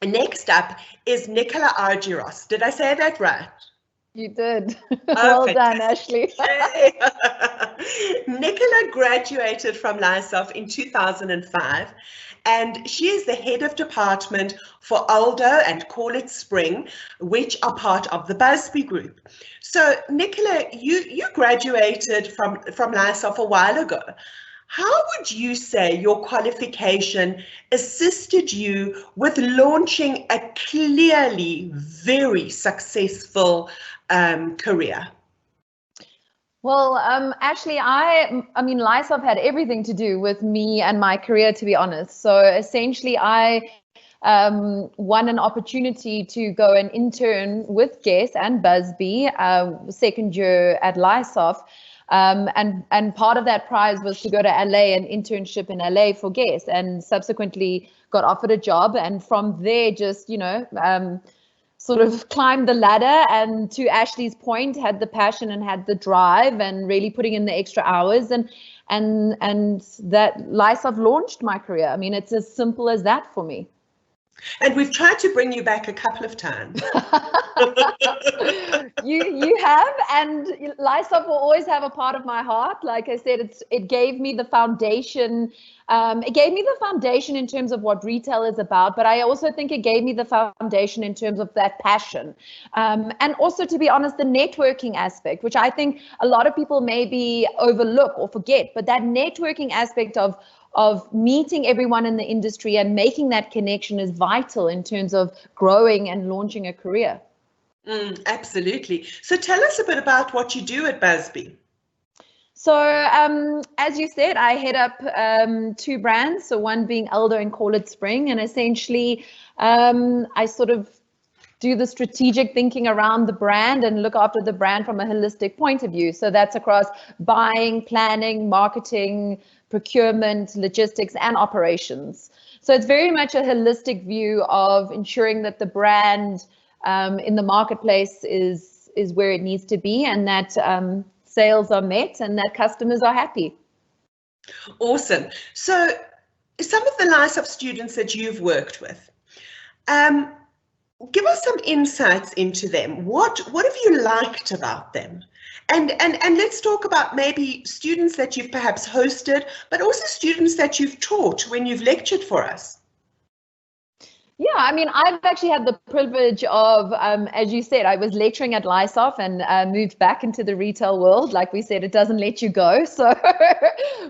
Next up is Nicola Argyros. Did I say that right? You did. Oh, Well done, fantastic. Ashley. Yay. Nicola graduated from Lysoff in 2005, and she is the head of department for Aldo and Call It Spring, which are part of the Busby Group. So, Nicola, you graduated from Lysoff a while ago. How would you say your qualification assisted you with launching a clearly very successful career? Well, actually, I mean, Lysop had everything to do with me and my career, to be honest. So essentially, I won an opportunity to go and intern with Guess and Busby, second year at Lysop. And part of that prize was to go to LA, an internship in LA for Guess, and subsequently got offered a job. And from there, just, sort of climbed the ladder, and to Ashley's point, had the passion and had the drive and really putting in the extra hours, and that Lysov launched my career. I mean, it's as simple as that for me. And we've tried to bring you back a couple of times. You have, and Lysop will always have a part of my heart. Like I said, it gave me the foundation. It gave me the foundation in terms of what retail is about, but I also think it gave me the foundation in terms of that passion. And also, to be honest, the networking aspect, which I think a lot of people maybe overlook or forget, but that networking aspect of meeting everyone in the industry and making that connection is vital in terms of growing and launching a career. Absolutely. So tell us a bit about what you do at Busby. So as you said, I head up two brands. So one being Aldo and Call It Spring. And essentially, I sort of do the strategic thinking around the brand and look after the brand from a holistic point of view. So that's across buying, planning, marketing, procurement, logistics, and operations. So it's very much a holistic view of ensuring that the brand in the marketplace is where it needs to be, and that sales are met and that customers are happy. Awesome. So some of the Lysop students that you've worked with, give us some insights into them. What have you liked about them? And let's talk about maybe students that you've perhaps hosted, but also students that you've taught when you've lectured for us. Yeah, I mean, I've actually had the privilege of, as you said, I was lecturing at Lysop and moved back into the retail world. Like we said, it doesn't let you go. So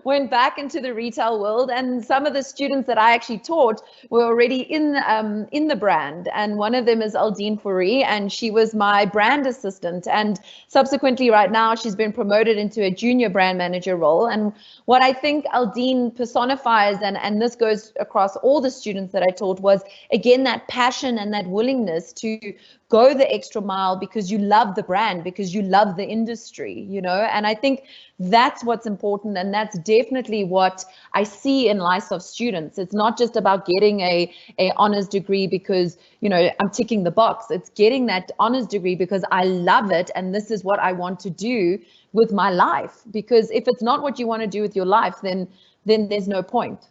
went back into the retail world. And some of the students that I actually taught were already in the brand. And one of them is Aldine Fourie, and she was my brand assistant. And subsequently, right now, she's been promoted into a junior brand manager role. And what I think Aldine personifies, and this goes across all the students that I taught, was again, that passion and that willingness to go the extra mile because you love the brand, because you love the industry, and I think that's what's important. And that's definitely what I see in Lysop students. It's not just about getting a honors degree because, I'm ticking the box. It's getting that honors degree because I love it. And this is what I want to do with my life. Because if it's not what you want to do with your life, then there's no point.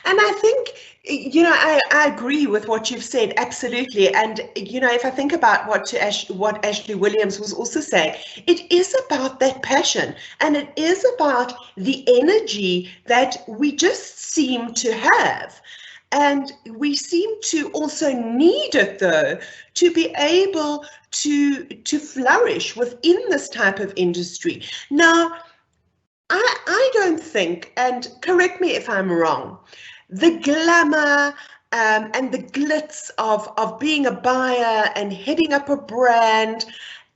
And I think, I agree with what you've said, absolutely. And, if I think about what Ashley Williams was also saying, it is about that passion, and it is about the energy that we just seem to have. And we seem to also need it, though, to be able to flourish within this type of industry. Now, I don't think, and correct me if I'm wrong, the glamour and the glitz of being a buyer and heading up a brand,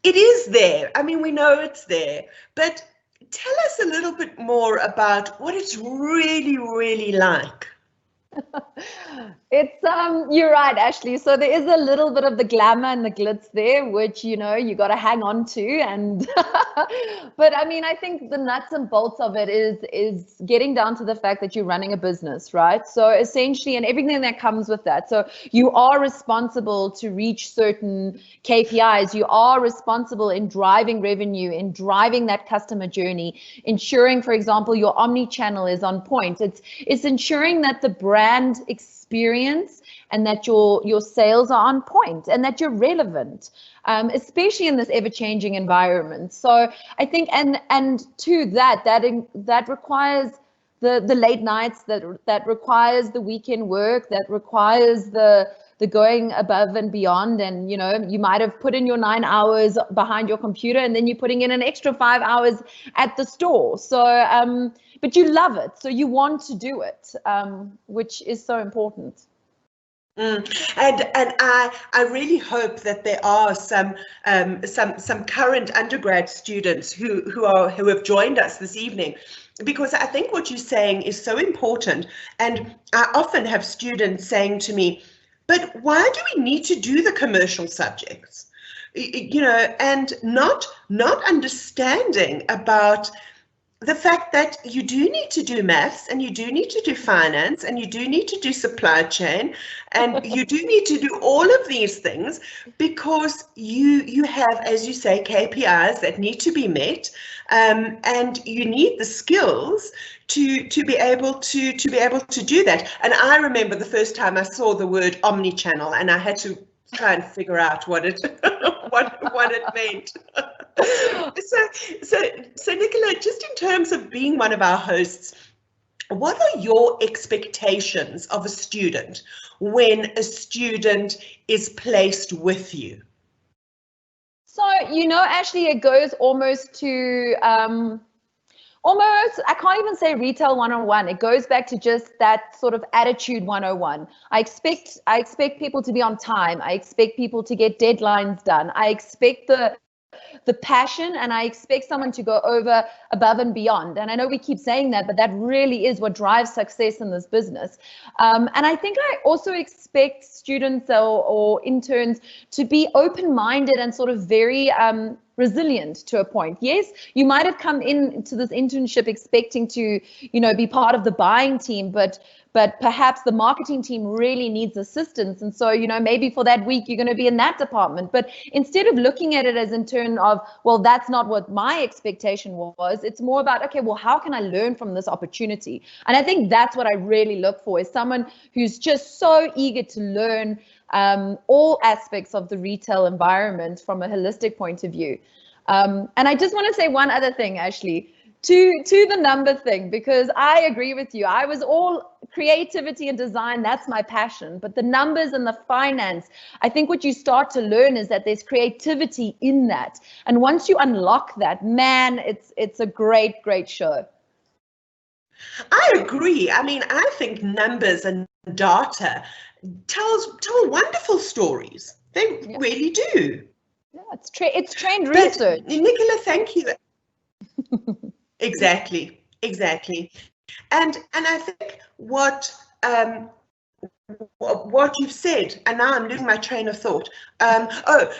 it is there. I mean, we know it's there, but tell us a little bit more about what it's really, really like. It's you're right, Ashley. So there is a little bit of the glamour and the glitz there, which you got to hang on to. And but I mean, I think the nuts and bolts of it is getting down to the fact that you're running a business, right? So essentially, and everything that comes with that. So you are responsible to reach certain KPIs. You are responsible in driving revenue, in driving that customer journey, ensuring, for example, your omni-channel is on point. It's ensuring that the brand experience experience and that your sales are on point and that you're relevant, especially in this ever-changing environment. So I think, and to that requires the late nights, that requires the weekend work, that requires the going above and beyond. And you might have put in your 9 hours behind your computer, and then you're putting in an extra 5 hours at the store. So but you love it, so you want to do it, which is so important. And I really hope that there are some current undergrad students who have joined us this evening, because I think what you're saying is so important. And I often have students saying to me, but why do we need to do the commercial subjects? And not understanding about the fact that you do need to do maths, and you do need to do finance, and you do need to do supply chain, and you do need to do all of these things, because you have, as you say, KPIs that need to be met, and you need the skills to be able to do that. And I remember the first time I saw the word omnichannel, and I had to try and figure out what it what it meant. So Nicola, just in terms of being one of our hosts, what are your expectations of a student when a student is placed with you? So, Ashley, it goes almost to I can't even say retail 101. It goes back to just that sort of attitude 101. I expect people to be on time. I expect people to get deadlines done. I expect the passion, and I expect someone to go above and beyond. And I know we keep saying that, but that really is what drives success in this business. And I think I also expect students or interns to be open-minded and sort of very resilient to a point. Yes, you might have come into this internship expecting to, be part of the buying team, but perhaps the marketing team really needs assistance. And so, maybe for that week, you're going to be in that department. But instead of looking at it as in turn of, well, that's not what my expectation was, it's more about, okay, well, how can I learn from this opportunity? And I think that's what I really look for, is someone who's just so eager to learn all aspects of the retail environment from a holistic point of view. And I just want to say one other thing, Ashley, to the number thing, because I agree with you. I was all creativity and design, that's my passion. But the numbers and the finance, I think what you start to learn is that there's creativity in that. And once you unlock that, man, it's a great, great show. I agree. I mean, I think numbers and data tell wonderful stories. They really do. Yeah, it's trained research. But, Nicola, thank you. Exactly. And I think what you've said, and now I'm losing my train of thought.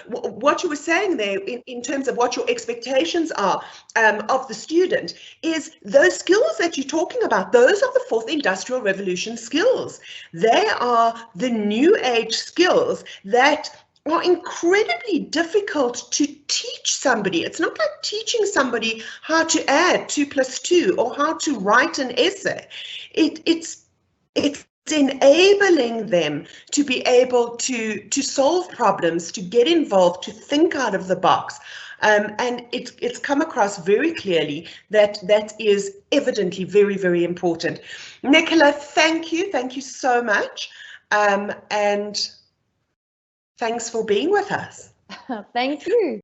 What you were saying there in terms of what your expectations are of the student is those skills that you're talking about. Those are the fourth industrial revolution skills. They are the new age skills that are incredibly difficult to teach somebody. It's not like teaching somebody how to add 2 + 2 or how to write an essay. It's enabling them to be able to solve problems, to get involved, to think out of the box. And it's come across very clearly that is evidently very, very important. Nicola, thank you so much. And thanks for being with us. Thank you.